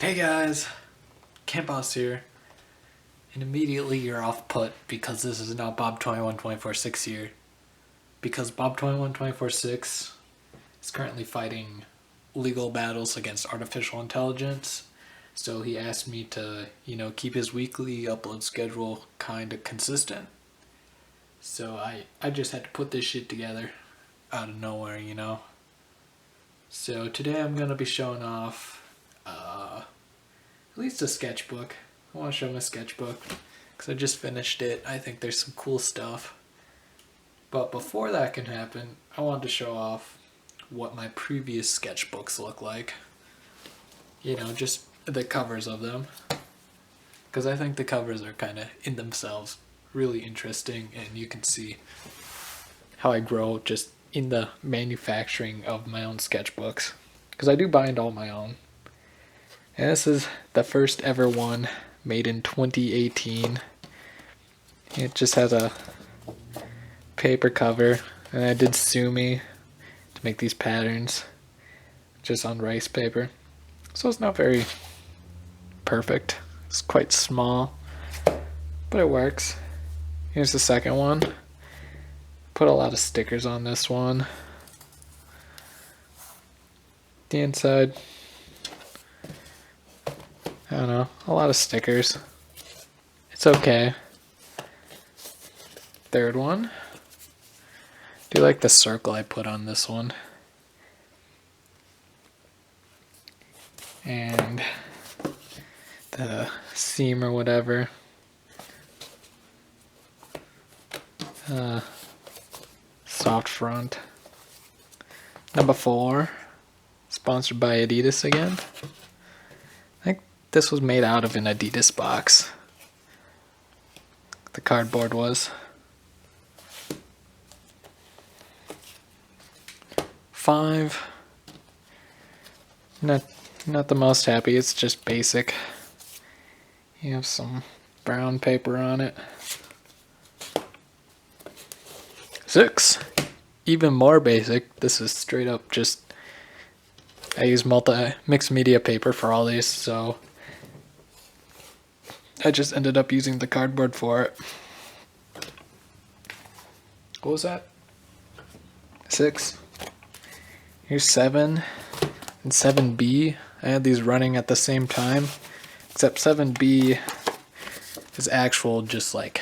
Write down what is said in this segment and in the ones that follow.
Hey guys, Kemphoss here, and immediately you're off put because this is not Bob 21-24-6 year. Because Bob 21-24-6 is currently fighting legal battles against artificial intelligence, so he asked me to, keep his weekly upload schedule kind of consistent. So I just had to put this shit together out of nowhere. So today I'm gonna be showing off at least a sketchbook. I want to show my sketchbook because I just finished it. I think there's some cool stuff. But before that can happen, I wanted to show off what my previous sketchbooks look like. Just the covers of them. Because I think the covers are kind of in themselves really interesting, and you can see how I grow just in the manufacturing of my own sketchbooks. Because I do bind all my own. And this is the first ever one made in 2018. It just has a paper cover, and I did sue me to make these patterns just on rice paper. So it's not very perfect. It's quite small, but it works. Here's the second one. Put a lot of stickers on this one. The inside, I don't know, a lot of stickers. It's okay. Third one. Do you like the circle I put on this one? And the seam or whatever. Soft front. Number 4. Sponsored by Adidas again. I think this was made out of an Adidas box. The cardboard was. 5. Not the most happy, it's just basic. You have some brown paper on it. 6. Even more basic. This is straight up just, I use mixed media paper for all these, so I just ended up using the cardboard for it. What was that? 6. Here's 7 and 7B. I had these running at the same time, except 7B is actual just like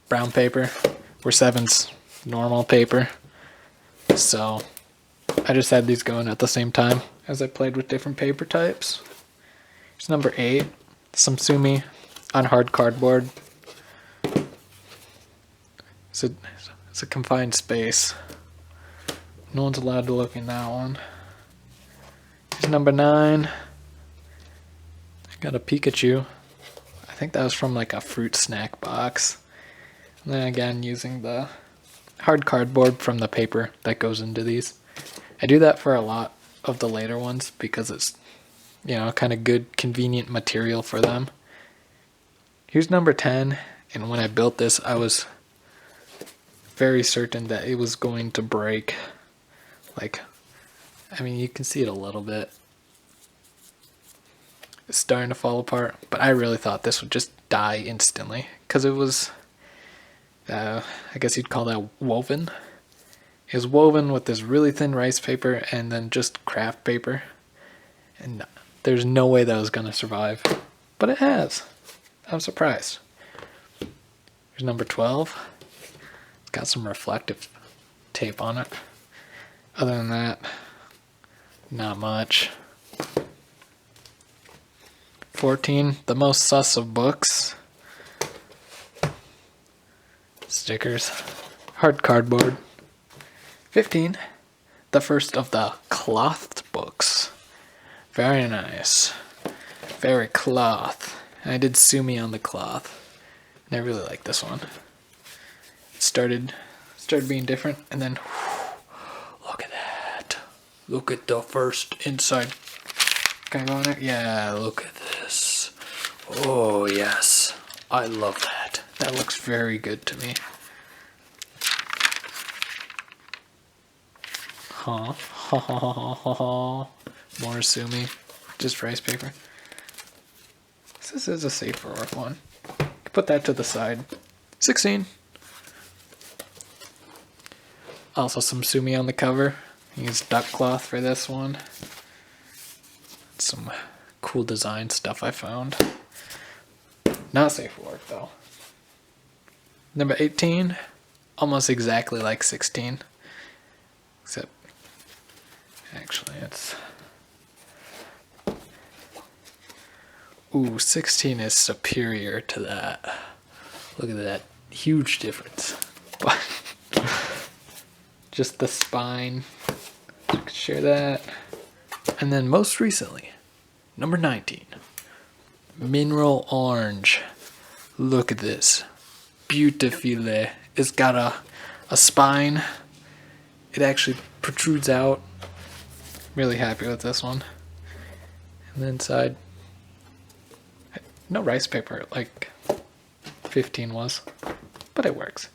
brown paper, where 7's normal paper. So I just had these going at the same time as I played with different paper types. Here's number 8, some Sumi on hard cardboard. It's a confined space. No one's allowed to look in that one. Here's number 9. I got a Pikachu. I think that was from like a fruit snack box. And then again, using the hard cardboard from the paper that goes into these. I do that for a lot of the later ones because it's, kind of good, convenient material for them. Here's number 10. And when I built this, I was very certain that it was going to break. You can see it a little bit. It's starting to fall apart, but I really thought this would just die instantly because it was, I guess you'd call that woven. It was woven with this really thin rice paper and then just craft paper, and there's no way that was going to survive, but it has. I'm surprised. Here's number 12. It's got some reflective tape on it. Other than that, not much. 14, the most sus of books. Stickers. Hard cardboard. 15, the first of the cloth books. Very nice. Very cloth. I did Sumi on the cloth. And I really like this one. It started being different, and then look at that. Look at the first inside. Can I go on there? Yeah, look at this. Oh, yes. I love that. That looks very good to me. Huh. Ha ha ha ha ha. More Sumi. Just rice paper. This is a safe for work one. Put that to the side. 16. Also some Sumi on the cover. Use duck cloth for this one. Some cool design stuff I found. Not safe for work though. Number 18. Almost exactly like 16. Except, actually it's... Ooh, 16 is superior to that. Look at that huge difference. But just the spine. I could share that. And then most recently, number 19. Mineral orange. Look at this. Beautiful. It's got a spine. It actually protrudes out. Really happy with this one. And the inside. No rice paper like 15 was, but it works.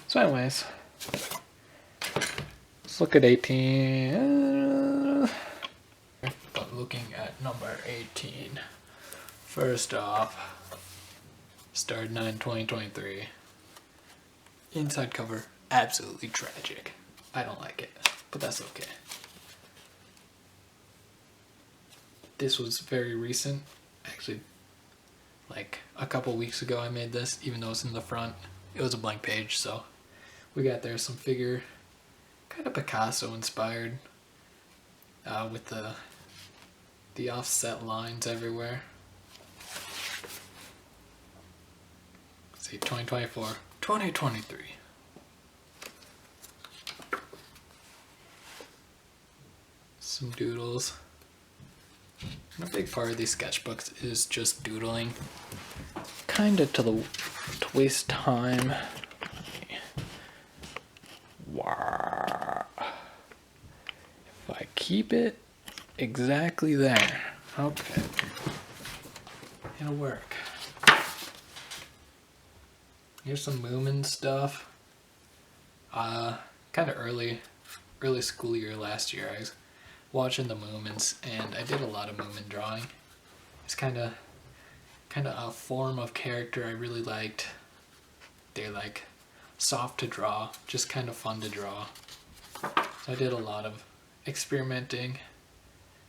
So anyways, let's look at 18. But looking at number 18, first off, started 9/20/23. Inside cover, absolutely tragic. I don't like it, but that's okay. This was very recent, actually. Like a couple weeks ago I made this, even though it's in the front. It was a blank page, so we got there some figure, kind of Picasso inspired, with the offset lines everywhere. Let's see, 2024, 2023. Some doodles. And a big part of these sketchbooks is just doodling, kinda to waste time. Wow. If I keep it exactly there, okay, it'll work. Here's some Moomin stuff. Kind of early school year last year, I was watching the Moomins, and I did a lot of Moomin drawing. It's kind of a form of character I really liked. They're like soft to draw, just kind of fun to draw. So I did a lot of experimenting,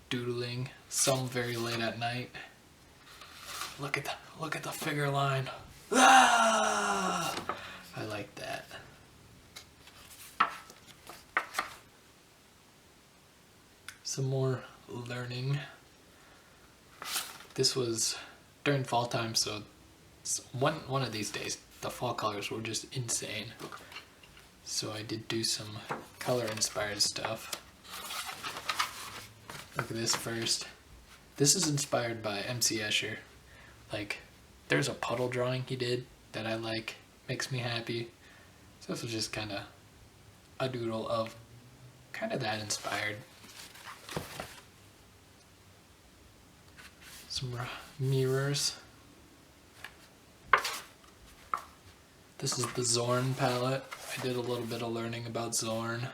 doodling, some very late at night. Look at the figure line. Ah! I like that. Some more learning. This was during fall time, so one of these days the fall colors were just insane. So I did do some color inspired stuff. Look at this first. This is inspired by MC Escher. Like, there's a puddle drawing he did that I like, makes me happy. So this was just kind of a doodle of kind of that inspired. Some mirrors. This is the Zorn palette. I did a little bit of learning about Zorn.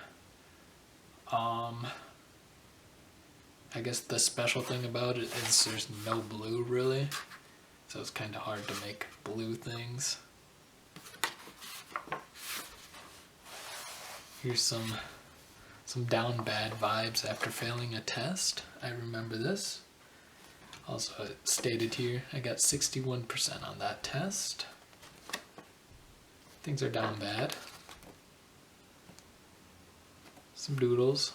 I guess the special thing about it is there's no blue really, so it's kind of hard to make blue things. Here's some down bad vibes after failing a test. I remember this. Also, it stated here I got 61% on that test. Things are down bad. Some doodles.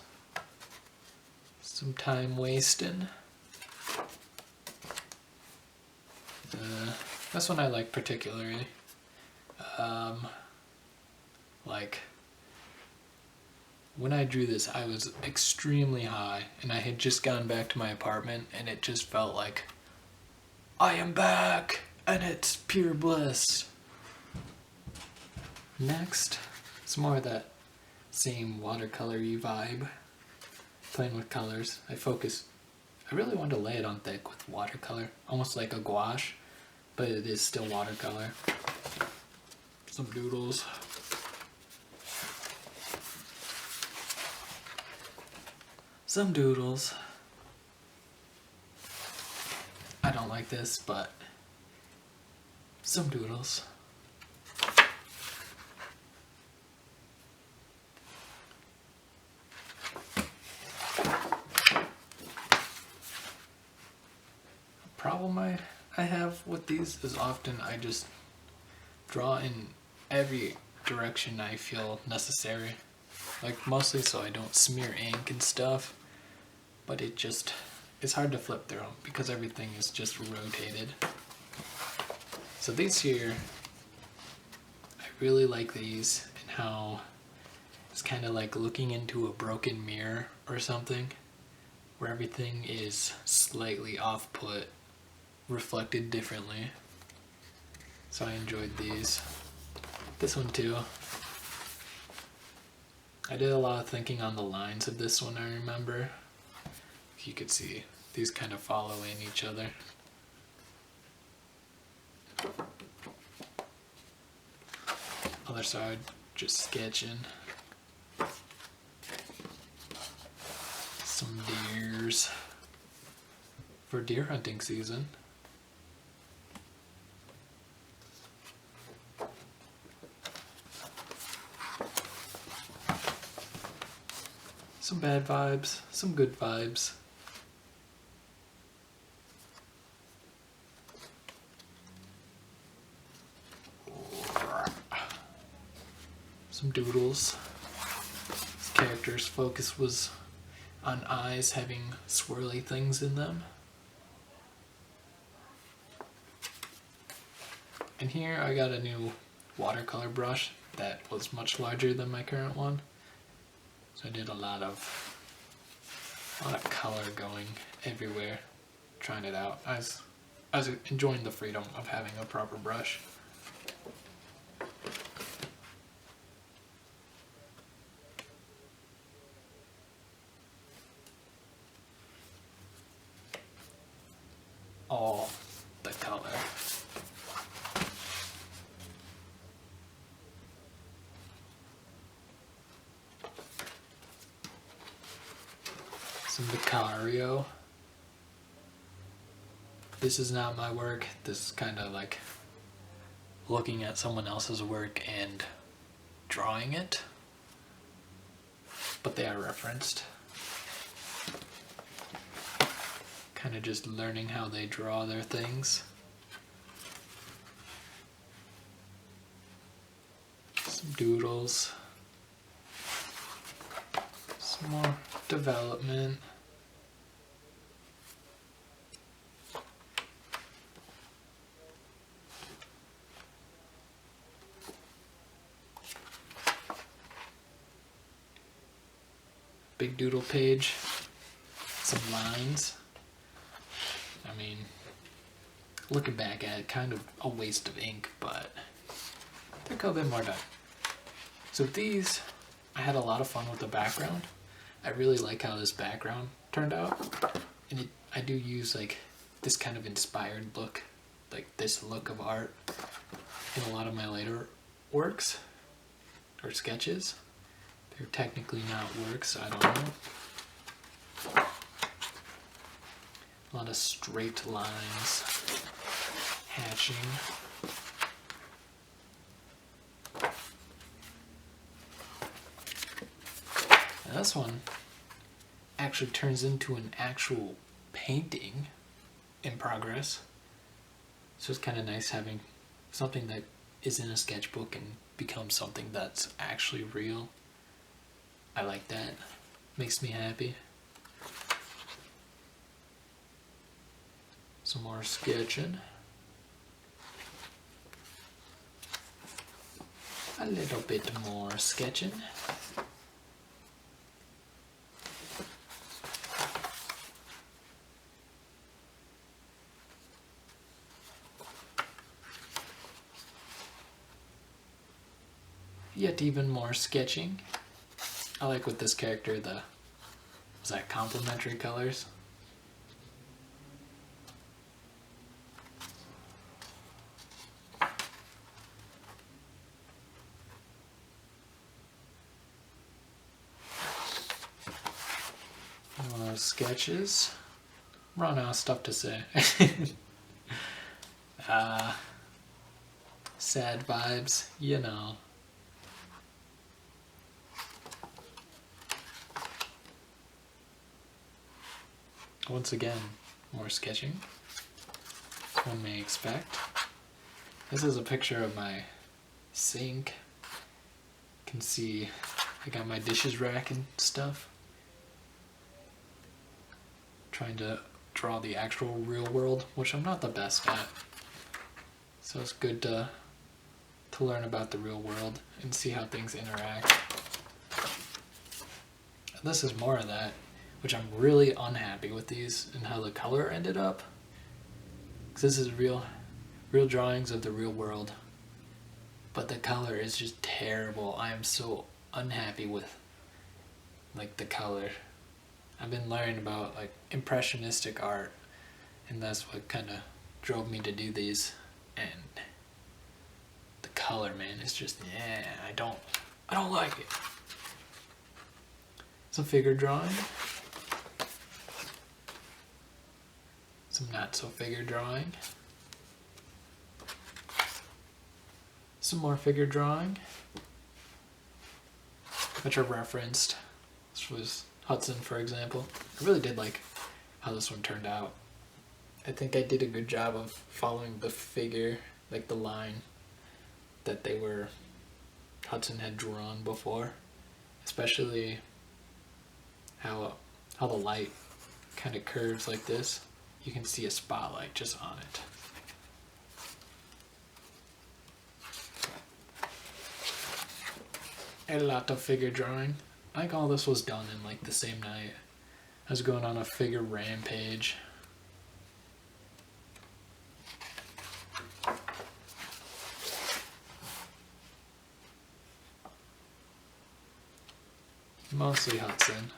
Some time wasting. This one I like particularly. Like, when I drew this, I was extremely high, and I had just gone back to my apartment, and it just felt like, I am back, and it's pure bliss. Next, some more of that same watercolor-y vibe. Playing with colors. I really wanted to lay it on thick with watercolor, almost like a gouache, but it is still watercolor. Some doodles. I don't like this, but some doodles. Problem I have with these is often I just draw in every direction I feel necessary. Like mostly so I don't smear ink and stuff, but it's hard to flip through them because everything is just rotated. So these here, I really like these and how it's kind of like looking into a broken mirror or something where everything is slightly off-put, reflected differently. So I enjoyed these. This one too. I did a lot of thinking on the lines of this one, I remember. You could see these kind of follow in each other. Other side, just sketching. Some deers for deer hunting season. Some bad vibes, some good vibes. Some doodles. This character's focus was on eyes having swirly things in them. And here I got a new watercolor brush that was much larger than my current one. So I did a lot of color going everywhere, trying it out. I was enjoying the freedom of having a proper brush. All the color. Some Vicario. This is not my work. This is kind of like looking at someone else's work and drawing it, but they are referenced. Kind of just learning how they draw their things. Some doodles. Some more development. Big doodle page. Some lines. I mean, looking back at it, kind of a waste of ink, but there could have been more done. So these, I had a lot of fun with the background. I really like how this background turned out. And I do use like this kind of inspired look, like this look of art in a lot of my later works or sketches. They're technically not works, I don't know. A lot of straight lines, hatching. Now this one actually turns into an actual painting in progress. So it's kind of nice having something that is in a sketchbook and becomes something that's actually real. I like that. Makes me happy. Some more sketching. A little bit more sketching. Yet even more sketching. I like with this character was that complementary colors? More sketches. run out of stuff to say. Sad vibes, you know. Once again, more sketching, as one may expect. This is a picture of my sink. You can see I got my dishes rack and stuff. Trying to draw the actual real world, which I'm not the best at. So it's good to learn about the real world and see how things interact. And this is more of that, which I'm really unhappy with these and how the color ended up. Because this is real drawings of the real world, but the color is just terrible. I am so unhappy with like the color. I've been learning about like impressionistic art, and that's what kind of drove me to do these. And the color, man, is just I don't like it. Some figure drawing. Some not so figure drawing. Some more figure drawing, which are referenced. This was Hudson, for example. I really did like how this one turned out. I think I did a good job of following the figure, like the line that Hudson had drawn before, especially how the light kind of curves like this. You can see a spotlight just on it. A lot of figure drawing. I think all this was done in like the same night. I was going on a figure rampage. Mostly Hudson.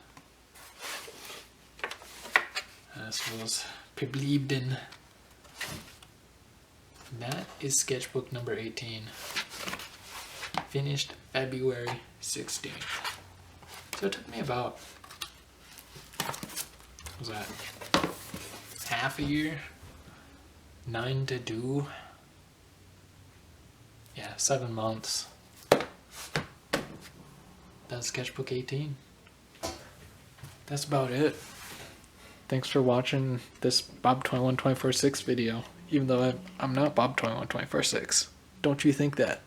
This was Publiebden. That is sketchbook number 18. Finished February 16th. So it took me about, what was that, half a year? 9 to do? Yeah, 7 months. That's sketchbook 18. That's about it. Thanks for watching this Bob 21 24/6 video, even though I'm not Bob 21 24/6. Don't you think that?